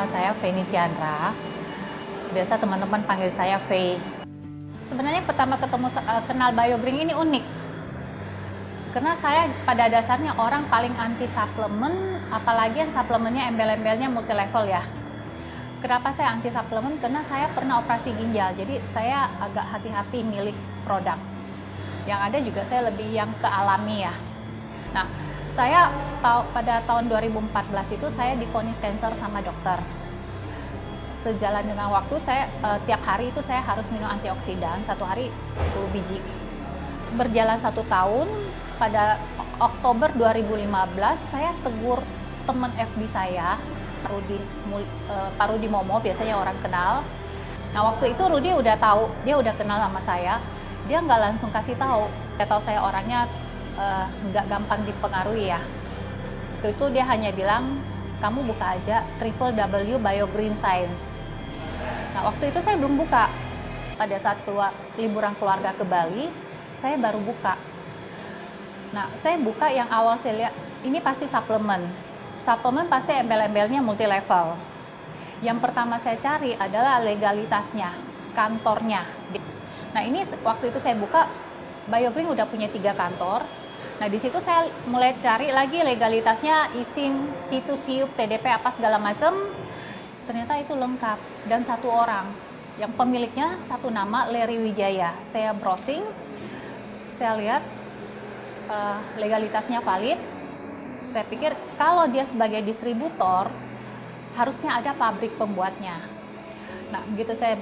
Nama saya Feni Chandra. Biasa teman-teman panggil saya Fei. Sebenarnya pertama kenal BioGreen ini unik. Karena saya pada dasarnya orang paling anti suplemen, apalagi yang suplemennya embel-embelnya multi level ya. Kenapa saya anti suplemen? Karena saya pernah operasi ginjal, jadi saya agak hati-hati milih produk. Yang ada juga saya lebih yang ke alami ya. Nah, saya pada tahun 2014 itu saya divonis kanker sama dokter. Sejalan dengan waktu saya tiap hari itu saya harus minum antioksidan, satu hari 10 biji. Berjalan 1 tahun, pada Oktober 2015 saya tegur teman FB saya, Pak Rudi Momo, biasanya orang kenal. Nah waktu itu Rudi udah tahu, dia udah kenal sama saya, dia nggak langsung kasih tahu. Dia tahu saya orangnya nggak gampang dipengaruhi ya. Itu dia hanya bilang, kamu buka aja www BioGreen Science. Nah waktu itu saya belum buka. Pada saat liburan keluarga ke Bali, saya baru buka. Nah saya buka yang awal saya lihat, ini pasti suplemen. Suplemen pasti embel-embelnya multi level. Yang pertama saya cari adalah legalitasnya, kantornya. Nah ini waktu itu saya buka, BioGreen udah punya 3 kantor. Nah di situ saya mulai cari lagi legalitasnya, izin, situs SIUP, TDP apa segala macam. Ternyata itu lengkap dan 1 orang. Yang pemiliknya 1 nama Larry Wijaya. Saya browsing, saya lihat legalitasnya valid. Saya pikir kalau dia sebagai distributor harusnya ada pabrik pembuatnya. Nah, begitu saya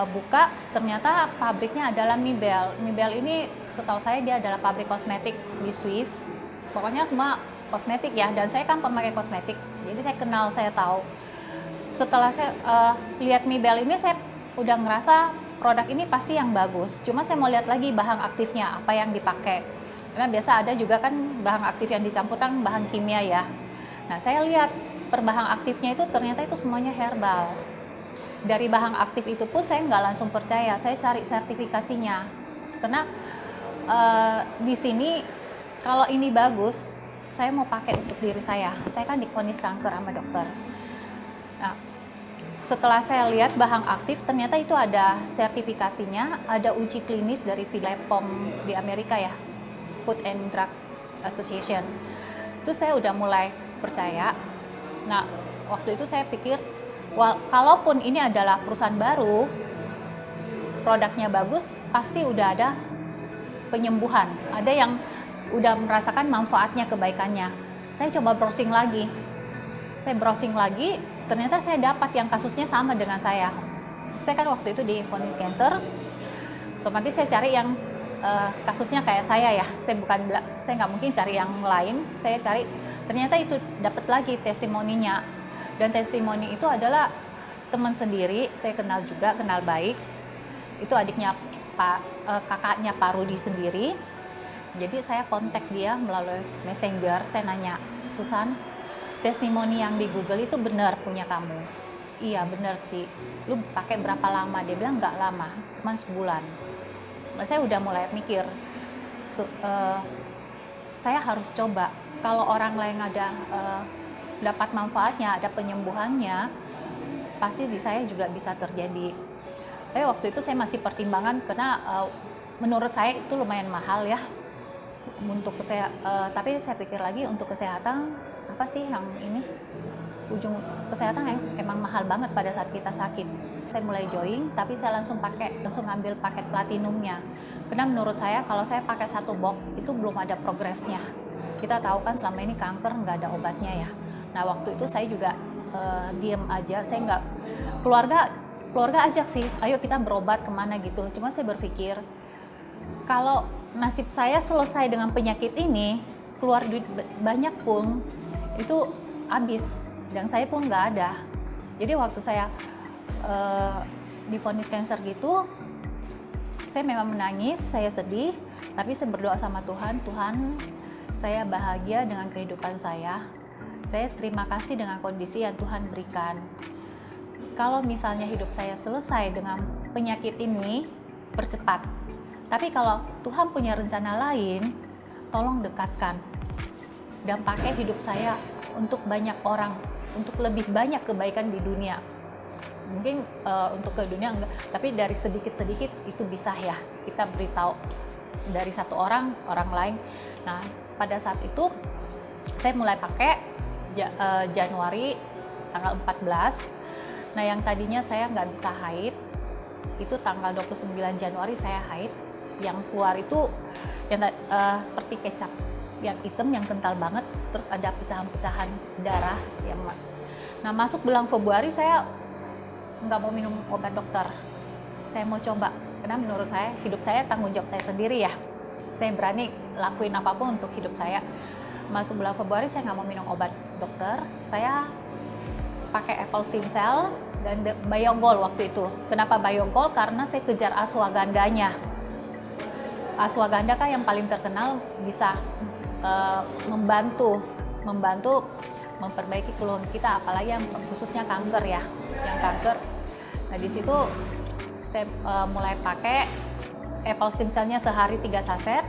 buka, ternyata pabriknya adalah Mibel. Mibel ini setahu saya dia adalah pabrik kosmetik di Swiss. Pokoknya semua kosmetik ya, dan saya kan pemakai kosmetik. Jadi saya kenal, saya tahu. Setelah saya lihat Mibel ini, saya udah ngerasa produk ini pasti yang bagus. Cuma saya mau lihat lagi bahan aktifnya, apa yang dipakai. Karena biasa ada juga kan bahan aktif yang dicampurkan bahan kimia ya. Nah, saya lihat per bahan aktifnya itu ternyata itu semuanya herbal. Dari bahan aktif itu pun saya nggak langsung percaya, saya cari sertifikasinya. Karena di sini kalau ini bagus, saya mau pakai untuk diri saya. Saya kan divonis kanker sama dokter. Nah, setelah saya lihat bahan aktif, ternyata itu ada sertifikasinya, ada uji klinis dari POM di Amerika ya, Food and Drug Association. Itu saya udah mulai percaya. Nah, waktu itu saya pikir, kalaupun ini adalah perusahaan baru, produknya bagus, pasti udah ada penyembuhan. Ada yang udah merasakan manfaatnya, kebaikannya. Saya coba browsing lagi. Saya browsing lagi, ternyata saya dapat yang kasusnya sama dengan saya. Saya kan waktu itu divonis kanker, otomatis saya cari yang kasusnya kayak saya ya. Saya nggak mungkin cari yang lain. Saya cari, ternyata itu dapat lagi testimoninya. Dan testimoni itu adalah teman sendiri, saya kenal juga, kenal baik. Itu adiknya kakaknya Pak Rudi sendiri. Jadi saya kontak dia melalui Messenger, saya nanya, Susan, testimoni yang di Google itu benar punya kamu? Iya benar sih. Lu pakai berapa lama? Dia bilang nggak lama, cuma sebulan. Nah, saya udah mulai mikir, saya harus coba. Kalau orang lain ada dapat manfaatnya, ada penyembuhannya, pasti di saya juga bisa terjadi. Tapi waktu itu saya masih pertimbangan karena menurut saya itu lumayan mahal ya untuk tapi saya pikir lagi untuk kesehatan apa sih yang ini ujung kesehatan yang emang mahal banget pada saat kita sakit. Saya mulai join, tapi saya langsung ngambil paket platinumnya. Karena menurut saya kalau saya pakai 1 box itu belum ada progresnya. Kita tahu kan selama ini kanker nggak ada obatnya ya. Nah waktu itu saya juga diem aja, saya nggak, keluarga ajak sih, ayo kita berobat kemana gitu. Cuma saya berpikir, kalau nasib saya selesai dengan penyakit ini, keluar duit banyak pun, itu habis, dan saya pun nggak ada. Jadi waktu saya divonis kanker gitu, saya memang menangis, saya sedih, tapi saya berdoa sama Tuhan, saya bahagia dengan kehidupan saya terima kasih dengan kondisi yang Tuhan berikan. Kalau misalnya hidup saya selesai dengan penyakit ini, percepat. Tapi kalau Tuhan punya rencana lain, tolong dekatkan dan pakai hidup saya untuk banyak orang. untuk lebih banyak kebaikan di dunia. Mungkin untuk ke dunia enggak, tapi dari sedikit-sedikit itu bisa ya kita beritahu dari satu orang lain. Nah, pada saat itu saya mulai pakai Januari tanggal 14. Nah, yang tadinya saya nggak bisa haid, itu tanggal 29 Januari saya haid. Yang keluar itu yang seperti kecap, yang hitam, yang kental banget, terus ada pecahan-pecahan darah. Nah, masuk bulan Februari saya nggak mau minum obat dokter. Saya mau coba, karena menurut saya hidup saya tanggung jawab saya sendiri ya. Saya berani lakuin apapun untuk hidup saya. Masuk bulan Februari saya nggak mau minum obat dokter. Saya pakai Apple Stem Cell dan Biogol waktu itu. Kenapa Biogol? Karena saya kejar ashwagandanya. Ashwagandha kan yang paling terkenal bisa membantu memperbaiki keluhan kita, apalagi yang khususnya kanker ya, yang kanker. Nah, di situ saya mulai pakai Apple Stem Cell-nya sehari 3 saset,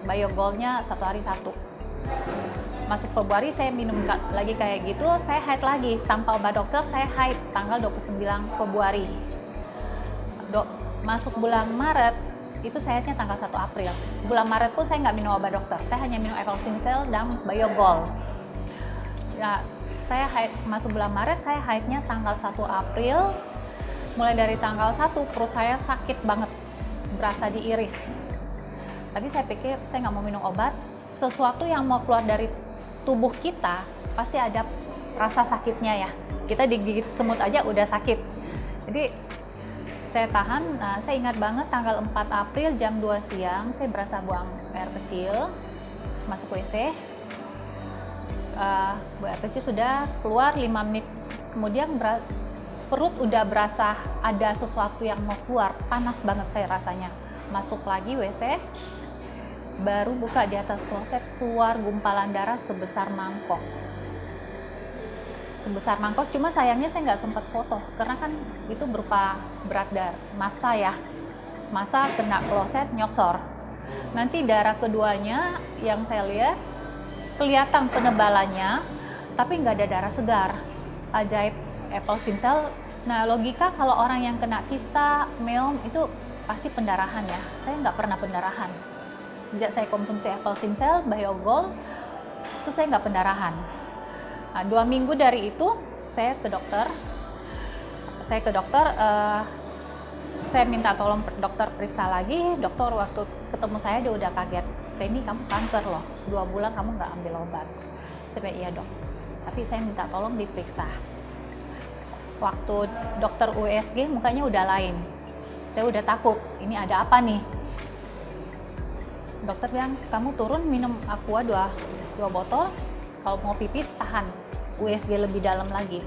Biogol-nya 1 hari 1. Masuk Februari saya minum lagi kayak gitu, saya haid lagi tanpa obat dokter. Saya haid tanggal 29 Februari. Masuk bulan Maret itu saya haidnya tanggal 1 April. Bulan Maret pun saya nggak minum obat dokter, saya hanya minum Apple Stem Cell dan Biogol. Ya, saya haid masuk bulan Maret, saya haidnya tanggal 1 April. Mulai dari tanggal 1 perut saya sakit banget, berasa diiris. Tapi saya pikir saya nggak mau minum obat. Sesuatu yang mau keluar dari tubuh kita pasti ada rasa sakitnya ya. Kita digigit semut aja udah sakit. Jadi saya tahan. Nah, saya ingat banget tanggal 4 April jam 2 siang saya berasa buang air kecil, masuk WC. Buang air kecil sudah keluar 5 menit kemudian perut udah berasa ada sesuatu yang mau keluar, panas banget saya rasanya. Masuk lagi WC, baru buka di atas kloset, keluar gumpalan darah sebesar mangkok. Cuma sayangnya saya nggak sempat foto karena kan itu berupa berat darah, massa kena kloset nyoksor. Nanti darah keduanya yang saya lihat kelihatan penebalannya, tapi nggak ada darah segar. Ajaib Apple Stem Cell. Nah, logika kalau orang yang kena kista, meom itu pasti pendarahan ya. Saya nggak pernah pendarahan. Sejak saya konsumsi Apple Stem Cell, Biogol, itu saya nggak pendarahan. Nah, 2 minggu dari itu saya ke dokter. Saya minta tolong dokter periksa lagi. Dokter waktu ketemu saya dia udah kaget. Ini kamu kanker loh, 2 bulan kamu nggak ambil obat. Saya bilang, iya dok, tapi saya minta tolong diperiksa. Waktu dokter USG mukanya udah lain. Saya udah takut, ini ada apa nih? Dokter bilang, kamu turun minum aqua 2 botol, kalau mau pipis tahan, USG lebih dalam lagi.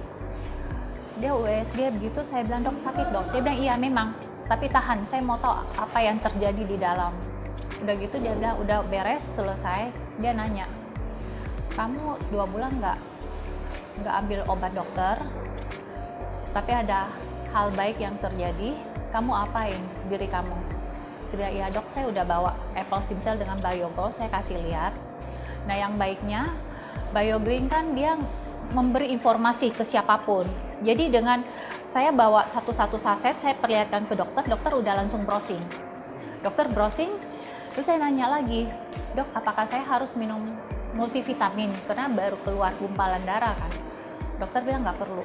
Dia USG begitu, saya bilang, dok sakit dok. Dia bilang, iya memang, tapi tahan, saya mau tahu apa yang terjadi di dalam. Udah gitu dia bilang, udah beres, selesai. Dia nanya, kamu 2 bulan nggak ambil obat dokter, tapi ada hal baik yang terjadi, kamu apain diri kamu? Sudah, iya dok, saya udah bawa Apple Stem Cell dengan Biogol, saya kasih lihat. Nah, yang baiknya BioGreen kan dia memberi informasi ke siapapun. Jadi dengan saya bawa satu saset, saya perlihatkan ke dokter, dokter udah langsung browsing. Dokter browsing, terus saya nanya lagi, dok apakah saya harus minum multivitamin? Karena baru keluar gumpalan darah kan. Dokter bilang nggak perlu,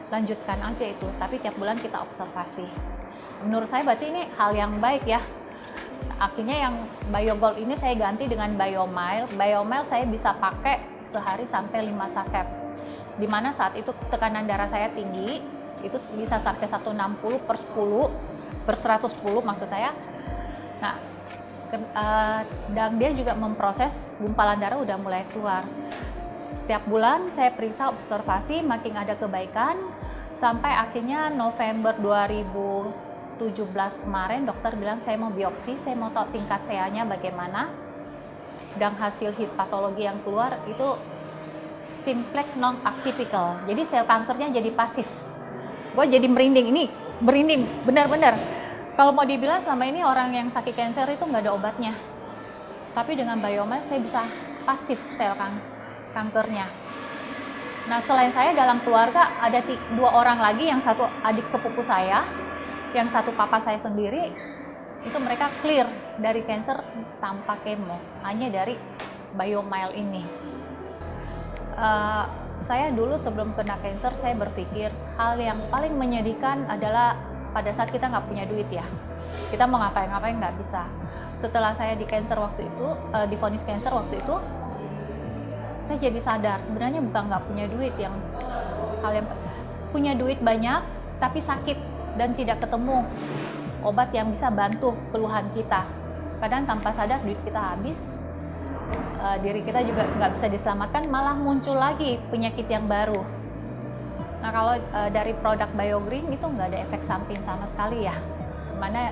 lanjutkan aja itu, tapi tiap bulan kita observasi. Menurut saya berarti ini hal yang baik ya. Akhirnya yang Biogol ini saya ganti dengan Biomile. Biomile saya bisa pakai sehari sampai 5 saset. Dimana saat itu tekanan darah saya tinggi, itu bisa sampai 160 per 10, per 110 maksud saya. Nah, dan dia juga memproses gumpalan darah udah mulai keluar. Tiap bulan saya periksa observasi, makin ada kebaikan. Sampai akhirnya November 2017 kemarin dokter bilang saya mau biopsi, saya mau tahu tingkat CA-nya bagaimana. Dan hasil histopatologi yang keluar itu simplex non-atypical. Jadi sel kankernya jadi pasif. Gue jadi merinding, ini merinding benar-benar. Kalau mau dibilang selama ini orang yang sakit kanker itu nggak ada obatnya. Tapi dengan Biomile saya bisa pasif sel kankernya. Nah, selain saya dalam keluarga ada 2 orang lagi, yang satu adik sepupu saya, yang satu papa saya sendiri, itu mereka clear dari cancer tanpa kemo, hanya dari biomile ini. Saya dulu sebelum kena cancer, saya berpikir hal yang paling menyedihkan adalah pada saat kita nggak punya duit ya. Kita mau ngapain-ngapain nggak bisa. Setelah saya di cancer waktu itu, divonis cancer waktu itu, saya jadi sadar sebenarnya bukan nggak punya duit yang hal yang punya duit banyak tapi sakit dan tidak ketemu obat yang bisa bantu keluhan kita. Kadang tanpa sadar duit kita habis, diri kita juga nggak bisa diselamatkan, malah muncul lagi penyakit yang baru. Nah, kalau dari produk BioGreen itu nggak ada efek samping sama sekali ya. Mana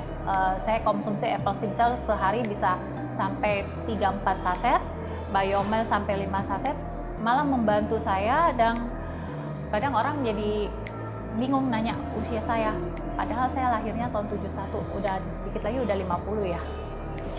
saya konsumsi apple stem cell sehari bisa sampai 3-4 saset, biomel sampai 5 saset, malah membantu saya. Dan kadang orang jadi bingung nanya usia saya, padahal saya lahirnya tahun 71, udah dikit lagi udah 50 ya.